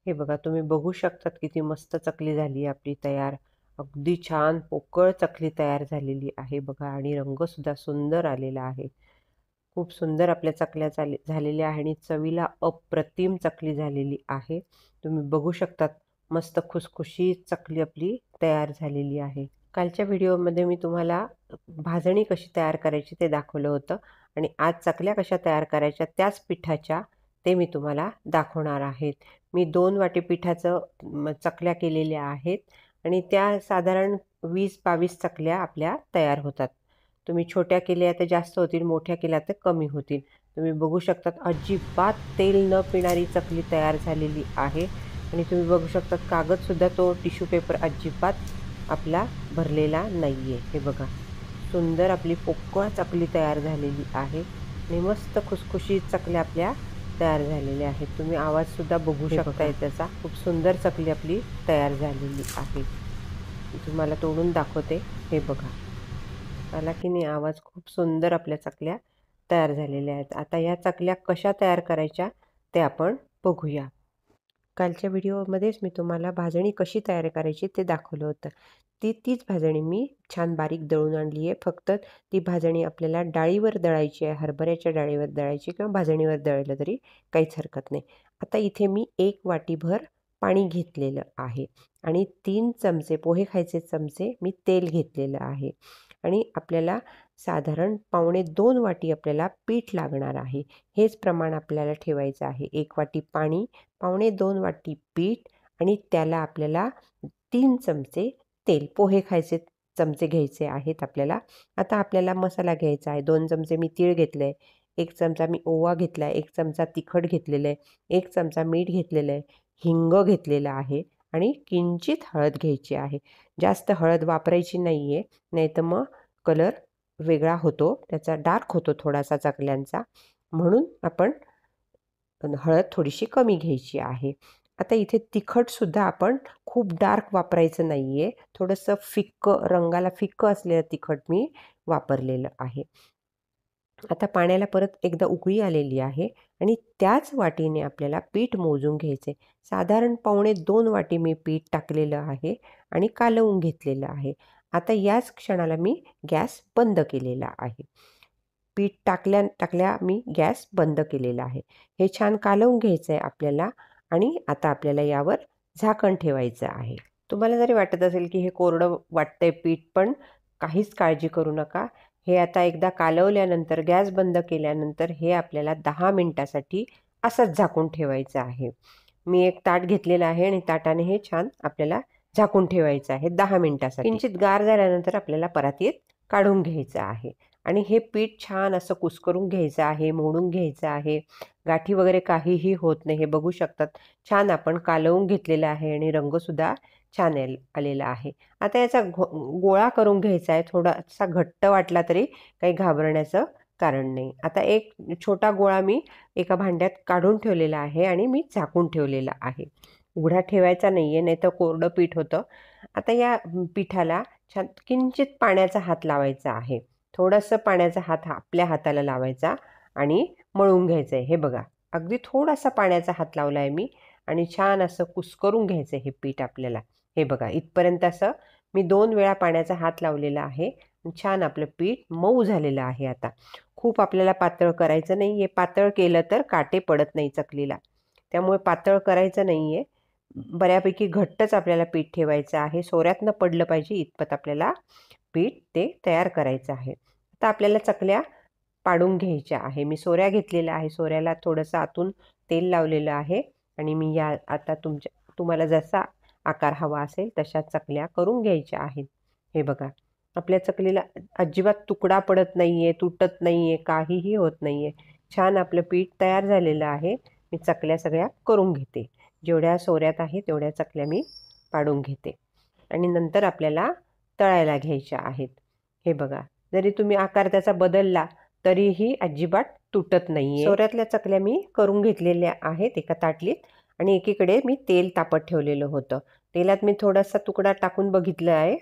हे बघा तुम्ही बघू शकतात किती मस्त चकली झाली आपली तयार. अगदी छान पोकळ चकली तयार झालेली आहे बघा आणि रंगसुद्धा सुंदर आलेला आहे. खूप सुंदर आपल्या चकल्या झालेल्या आहे आणि चवीला अप्रतिम चकली झालेली आहे. तुम्ही बघू शकतात मस्त खुसखुशीत चकली आपली तयार झालेली आहे. कालच्या व्हिडिओमध्ये मी तुम्हाला भाजणी कशी तयार करायची ते दाखवलं होतं आणि आज चकल्या कशा तयार करायच्या त्याच पिठाच्या ते मी तुम्हाला दाखवणार आहेत. मी 2 वाटी पिठाचं चकल्या केलेल्या आहेत आणि त्या साधारण 20-22 चकल्या आपल्या तयार होतात. तुम्ही छोट्या केल्या तर जास्त होतील, मोठ्या केल्या तर कमी होतील. तुम्ही बघू शकतात अजिबात तेल न पिणारी चकली तयार झालेली आहे आणि तुम्ही बघू शकता कागदसुद्धा तो टिश्यू पेपर अजिबात आपला भरलेला नाही आहे. हे बघा सुंदर आपली पोकळ चकली तयार झालेली आहे आणि मस्त खुसखुशीत चकल्या आपल्या तयार झालेल्या आहेत. तुम्ही आवाजसुद्धा बघू शकताय त्याचा. खूप सुंदर चकली आपली तयार झालेली आहे. तुम्हाला तोडून दाखवते. हे बघा आला की नाही आवाज. खूप सुंदर आपल्या चकल्या तयार झालेल्या आहेत. आता या चकल्या कशा तयार करायच्या ते आपण बघूया. कालच्या व्हिडिओमध्येच मी तुम्हाला भाजणी कशी तयार करायची ते दाखवलं होतं. तीच भाजणी मी छान बारीक दळून आणली आहे. फक्त ती भाजणी आपल्याला डाळीवर दळायची आहे. हरभऱ्याच्या डाळीवर दळायची किंवा भाजणीवर दळलं तरी काहीच हरकत नाही. आता इथे मी 1 वाटीभर पाणी घेतलेलं आहे आणि 3 चमचे पोहे खायचे चमचे मी तेल घेतलेलं आहे आणि आपल्याला साधारण पावणे 2 वाटी आपल्याला पीठ लागणार आहे. हेच प्रमाण आपल्याला ठेवायचं आहे. 1 वाटी पाणी, पावणे 2 वाटी पीठ आणि त्याला आपल्याला 3 चमचे तेल, पोहे खायचे चमचे घ्यायचे आहेत आपल्याला. आता आपल्याला मसाला घ्यायचा आहे. 2 चमचे मी तीळ घेतलं आहे, 1 चमचा मी ओवा घेतला आहे, 1 चमचा तिखट घेतलेलं आहे, 1 चमचा मीठ घेतलेलं आहे, हिंग घेतलेला आहे आणि किंचित हळद घ्यायची आहे. जास्त हळद वापरायची नाही आहे, नाहीतर मग कलर वेगळा होतो, त्याचा डार्क होतो थोडासा चकल्यांचा. म्हणून आपण हळद थोडीशी कमी घ्यायची आहे. आता इथे तिखटसुद्धा आपण खूप डार्क वापरायचं नाही आहे. थोडंसं फिक्कं, रंगाला फिक्कं असलेलं तिखट मी वापरलेलं आहे. आता पाण्याला परत एकदा उकळी आलेली आहे आणि त्याच वाटीने आपल्याला पीठ मोजून घ्यायचे. साधारण पावणे 2 वाटी मी पीठ टाकलेलं आहे आणि कालवून घेतलेलं आहे. आता याच क्षणाला मी गॅस बंद केलेला आहे. पीठ टाकल्या मी गॅस बंद केलेला आहे. हे छान कालवून घ्यायचं आहे आपल्याला आणि आता आपल्याला यावर झाकण ठेवायचं आहे. तुम्हाला जरी वाटत असेल की हे कोरडं वाटतंय पीठ, पण काहीच काळजी करू नका. हे आता एकदा कालवल्यानंतर गॅस बंद केल्यानंतर हे आपल्याला 10 मिनिटासाठी असंच झाकून ठेवायचं आहे. मी एक ताट घेतलेलं आहे आणि ताटाने हे छान आपल्याला झाकून ठेवायचं आहे 10 मिनिटासाठी. किंचित गार झाल्यानंतर आपल्याला परातीत काढून घ्यायचं आहे आणि हे पीठ छान असं कुस्करून घ्यायचं आहे, मोडून घ्यायचं आहे. गाठी वगैरे काहीही होत नाही. हे बघू शकतात छान आपण कालवून घेतलेलं आहे आणि रंगसुद्धा छान आलेला आहे. आता याचा गोळा करून घ्यायचा आहे. थोडासा घट्ट वाटला तरी काही घाबरण्याचं कारण नाही. आता एक छोटा गोळा मी एका भांड्यात काढून ठेवलेला आहे आणि मी झाकून ठेवलेला आहे. उघडा ठेवायचा नाही आहे, नाहीतर कोरडं पीठ होतं. आता या पिठाला छान किंचित पाण्याचा हात लावायचा आहे. थोडंसं पाण्याचा हात आपल्या हाताला लावायचा आणि मळून घ्यायचं आहे. हे बघा अगदी थोडासा पाण्याचा हात लावला आहे मी आणि छान असं कुस्करून घ्यायचं आहे हे पीठ आपल्याला. हे बघा इथपर्यंत असं मी 2 वेळा पाण्याचा हात लावलेला आहे. छान आपलं पीठ मऊ झालेलं आहे. आता खूप आपल्याला पातळ करायचं नाही आहे. पातळ केलं तर काटे पडत नाही चकलीला, त्यामुळे पातळ करायचं नाही आहे. बऱ्यापैकी घट्टच आपल्याला पीठ ठेवायचं आहे. सोऱ्यात न पडलं पाहिजे इतपत आपल्याला पीठ ते तयार करायचं आहे. आता आपल्याला चकल्या पाडून घ्यायच्या आहे. मी सोऱ्या घेतलेल्या आहे. सोऱ्याला थोडंसं आतून तेल लावलेलं आहे आणि मी या आता तुम्हाला जसा आकार हवा असेल तशा चकल्या करून घ्यायच्या आहेत. हे बघा आपल्या चकलीला अजिबात तुकडा पडत नाही आहे, तुटत नाही आहे, काहीही होत नाही आहे. छान आपलं पीठ तयार झालेलं आहे. मी चकल्या सगळ्या करून घेते. जेवढ्या सोऱ्यात आहे तेवढ्या चकल्या मी पाडून घेते आणि नंतर आपल्याला तळायला घ्यायच्या आहेत. हे बघा जरी तुम्ही आकार त्याचा बदलला तरीही अजिबात तुटत नाही आहे. सोऱ्यातल्या चकल्या मी करून घेतलेल्या आहेत एका ताटलीत आणि एकीकडे मी तेल तापत ठेवलेलं होतं. तेलात मी थोडासा तुकडा टाकून बघितलं आहे.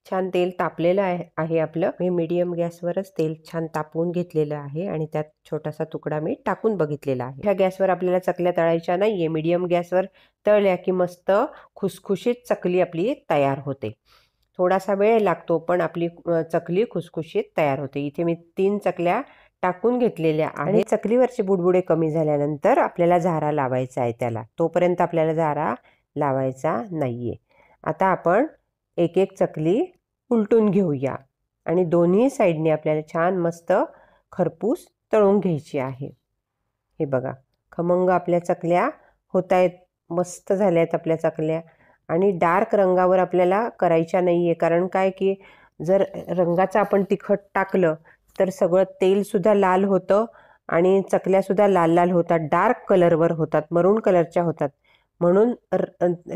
छान तेल तापलेलं आहे आपलं. मी मीडियम गॅसवरच तेल छान तापवून घेतलेलं आहे आणि त्यात छोटासा तुकडा मी टाकून बघितलेला आहे. ह्या गॅसवर आपल्याला चकल्या तळायच्या नाहीये. मीडियम गॅसवर तळल्या की मस्त खुसखुशीत चकली आपली तयार होते. थोडासा वेळ लागतो पण आपली चकली खुसखुशीत तयार होते. इथे मी 3 चकल्या टाकून घेतलेल्या आहेत आणि चकलीवरचे बुडबुडे कमी झाल्यानंतर आपल्याला झारा लावायचा आहे त्याला. तोपर्यंत आपल्याला झारा लावायचा नाहीये. आता आपण एक एक चकली उलटून घेऊया आणि दोन्ही साईडने आपल्याला छान मस्त खरपूस तळून घ्यायची आहे. हे बघा, खमंग आपल्या चकल्या होत आहेत. मस्त झाल्या आहेत आपल्या चकल्या आणि डार्क रंगावर आपल्याला करायच्या नाहीये. कारण काय की जर रंगाचं आपण तिखट टाकलं तर सगळं तेलसुद्धा लाल होतं आणि चकल्यासुद्धा लाल लाल होतात, डार्क कलरवर होतात, मरून कलरच्या होतात. म्हणून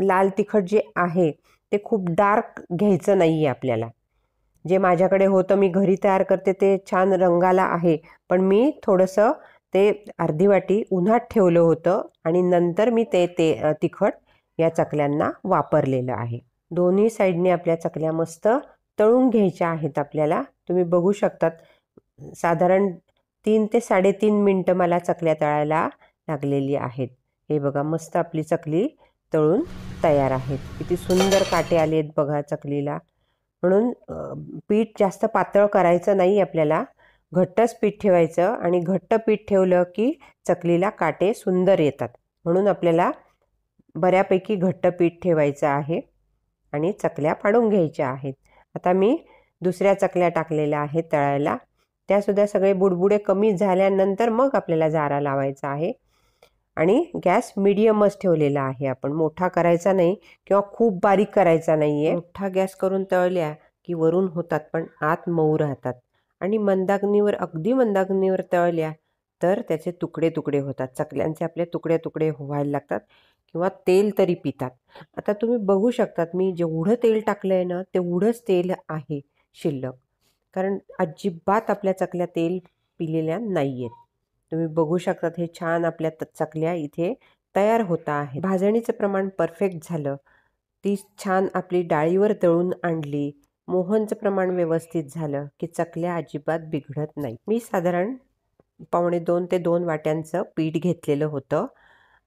लाल तिखट जे आहे ते खूप डार्क घ्यायचं नाही आहे आपल्याला. जे माझ्याकडे होतं मी घरी तयार करते ते छान रंगाला आहे, पण मी थोडंसं ते अर्धी वाटी उन्हात ठेवलं होतं आणि नंतर मी ते तिखट या चकल्यांना वापरलेलं आहे. दोन्ही साईडने आपल्या चकल्या मस्त तळून घ्यायच्या आहेत आपल्याला. तुम्ही बघू शकतात साधारण 3 ते 3.5 मिनटं मला चकल्या तळायला लागलेली आहेत. हे बघा, मस्त आपली चकली तळून तयार आहेत. किती सुंदर काटे आले आहेत बघा चकलीला. म्हणून पीठ जास्त पातळ करायचं नाही आपल्याला, घट्टच पीठ ठेवायचं आणि घट्ट पीठ ठेवलं की चकलीला काटे सुंदर येतात. म्हणून आपल्याला बऱ्यापैकी घट्ट पीठ ठेवायचं आहे आणि चकल्या पाडून घ्यायच्या आहेत. आता मी दुसऱ्या चकल्या टाकलेल्या आहेत तळायला. त्यासुद्धा सगळे बुडबुडे कमी झाल्यानंतर मग आपल्याला झारा लावायचा आहे आणि गॅस मीडियमच ठेवलेला आहे आपण. मोठा करायचा नाही किंवा खूप बारीक करायचा नाही आहे. मोठा गॅस करून तळल्या की वरून होतात पण आत मऊ राहतात आणि मंदाग्नीवर, अगदी मंदाग्नीवर तळल्या तर त्याचे तुकडे तुकडे होतात. चकल्यांचे आपले तुकडे तुकडे व्हायला लागतात किंवा तेल तरी पितात. आता तुम्ही बघू शकतात मी जेवढं तेल टाकलं आहे ना तेवढंच तेल आहे शिल्लक. कारण अजिबात आपल्या चकल्या तेल पिलेल्या नाही आहेत. तुम्ही बघू शकतात हे छान आपल्या चकल्या इथे तयार होता आहे. भाजणीचं प्रमाण परफेक्ट झालं. ती छान आपली डाळीवर तळून आणली. मोहनचं प्रमाण व्यवस्थित झालं की चकल्या अजिबात बिघडत नाही. मी साधारण 1.25 ते 2 वाट्यांचं पीठ घेतलेलं होतं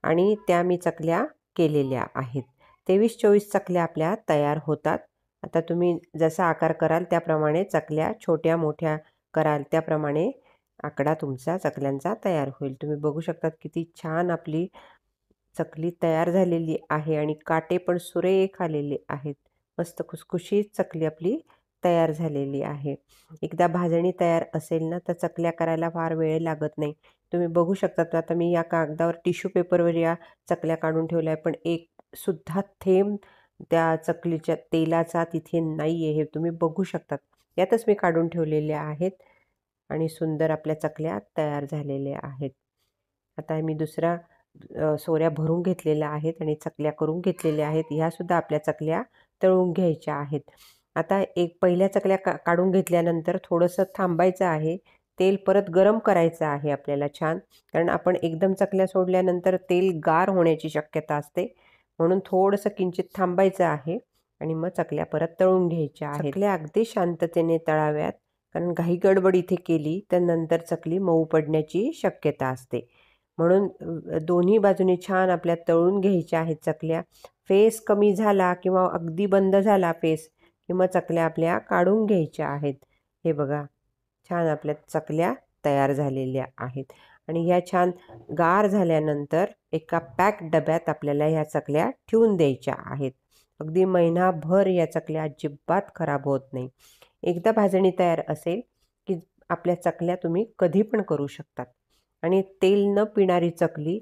आणि त्या मी चकल्या केलेल्या आहेत. 23-24 चकल्या आपल्या तयार होतात. आता तुम्ही जसा आकार कराल त्याप्रमाणे चकल्या छोट्या मोठ्या कराल त्याप्रमाणे आकडा तुमचा चकल्यांचा तयार होईल. तुम्ही बघू शकतात किती छान आपली चकली तयार झालेली आहे आणि काटे पण सुरेख आलेले आहेत. मस्त खुसखुशीत चकली आपली तयार झालेली आहे. एकदा भाजणी तयार असेल ना तर चकल्या करायला फार वेळ लागत नाही. तुम्ही बघू शकतात आता मी या कागदावर टिश्यू पेपरवर या चकल्या काढून ठेवल्या आहे, पण एक सुद्धा थेंब त्या चकलीच्या तेलाचा तिथे नाही आहे. हे तुम्ही बघू शकतात. यातच मी काढून ठेवलेल्या आहेत आणि सुंदर आपल्या चकल्या तयार झालेल्या आहेत. आता मी दुसरा सोऱ्या भरून घेतलेल्या आहेत आणि चकल्या करून घेतलेल्या आहेत. ह्यासुद्धा आपल्या चकल्या तळून घ्यायच्या आहेत. आता एक पहिल्या चकल्या काढून घेतल्यानंतर थोडंसं थांबायचं आहे. तेल परत गरम करायचं आहे आपल्याला छान. कारण आपण एकदम चकल्या सोडल्यानंतर तेल गार होण्याची शक्यता असते. म्हणून थोडंसं किंचित थांबायचं आहे आणि मग चकल्या परत तळून घ्यायच्या आहेत. चकल्या अगदी शांततेने तळाव्यात, कारण घाई गडबड इथे केली तर नंतर चकली मऊ पडण्याची शक्यता असते. म्हणून दोन्ही बाजूनी छान आपल्या तळून घ्यायच्या आहेत चकल्या. फेस कमी झाला किंवा अगदी बंद झाला फेस की मग चकल्या आपल्या काढून घ्यायच्या आहेत. हे बघा, छान आपल्या चकल्या तयार झालेल्या आहेत आणि ह्या छान गार झाल्यानंतर एका पॅक डब्यात आपल्याला ह्या चकल्या ठेवून द्यायच्या आहेत. अगदी महिनाभर या चकल्या अजिबात खराब होत नाही. एकदा भाजणी तयार असेल की आपल्या चकल्या तुम्ही कधी पण करू शकतात आणि तेल न पिणारी चकली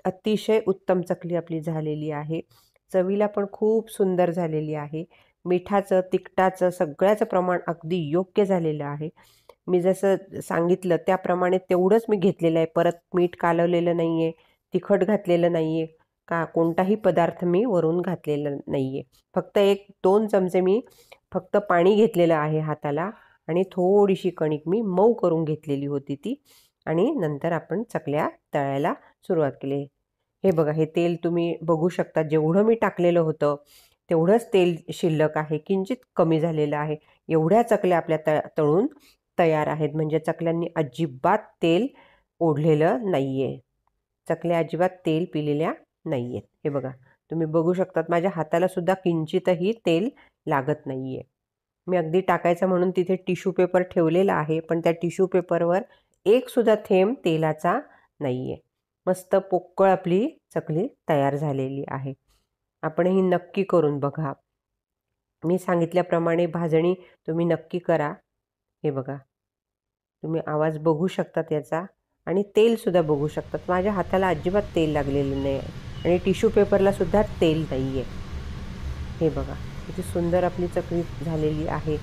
अतिशय उत्तम चकली आपली झालेली आहे. चवीला पण खूप सुंदर झालेली आहे. मिठाचं, तिखटाचं सगळ्याचं प्रमाण अगदी योग्य झालेलं आहे. मी जसं सांगितलं त्याप्रमाणे तेवढंच मी घेतलेलं आहे. परत मीठ कालवलेलं नाही आहे, तिखट घातलेलं नाही आहे, कोणताही पदार्थ मी वरून घातलेला नाही आहे. फक्त 1-2 चमचे मी फक्त पाणी घेतलेलं आहे हाताला आणि थोडीशी कणिक मी मऊ करून घेतलेली होती ती आणि नंतर आपण चकल्या तळायला सुरुवात केली. हे बघा, हे तेल तुम्ही बघू शकता जेवढं मी टाकलेलं होतं तेवढंच तेल शिल्लक आहे, किंचित कमी झालेलं आहे. एवढ्या चकल्या आपल्या तळून तयार आहेत. म्हणजे चकल्यांनी अजिबात तेल ओढलेलं नाहीये. चकल्या अजिबात तेल पिलेल्या नाहीयेत. हे बघा, तुम्ही बघू शकतात माझ्या हाताला सुद्धा किंचितही तेल लागत नाहीये. मी अगदी टाकायचं म्हणून तिथे टिश्यू पेपर ठेवलेला आहे, पण त्या टिश्यू पेपरवर एक सुद्धा थेंब तेलाचा नाहीये. मस्त पोकळ आपली चकली तयार झालेली आहे. आपणही नक्की करून बघा. मी सांगितल्याप्रमाणे भाजणी तुम्ही नक्की करा. हे बघा, तुम्ही आवाज बघू शकतात याचा आणि तेलसुद्धा बघू शकतात. माझ्या हाताला अजिबात तेल लागलेलं नाही आहे आणि टिश्यू पेपरला सुद्धा तेल नाही आहे. हे बघा, किती सुंदर आपली चकली झालेली आहे.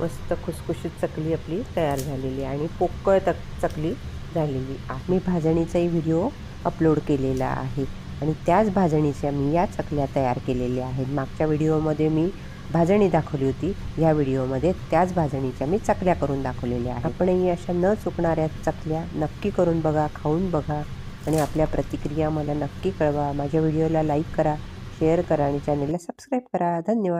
मस्त खुसखुशीत चकली आपली तयार झालेली आहे आणि पोकळ चकली झालेली आहे. मी भाजणीचाही व्हिडिओ अपलोड केलेला आहे आणि त्याच भाजणीच्या मी या चकल्या तयार केलेल्या आहेत. मागच्या व्हिडिओमध्ये मी भाजणी दाखवली होती, या व्हिडिओमध्ये त्याच भाजणीच्या मी चकल्या करून दाखवलेल्या आहेत. आपणही अशा न चुकणाऱ्या चकल्या नक्की करून बघा, खाऊन बघा आणि आपल्या प्रतिक्रिया मला नक्की कळवा. माझ्या व्हिडिओला लाईक करा, शेअर करा आणि चॅनलला सबस्क्राईब करा. धन्यवाद.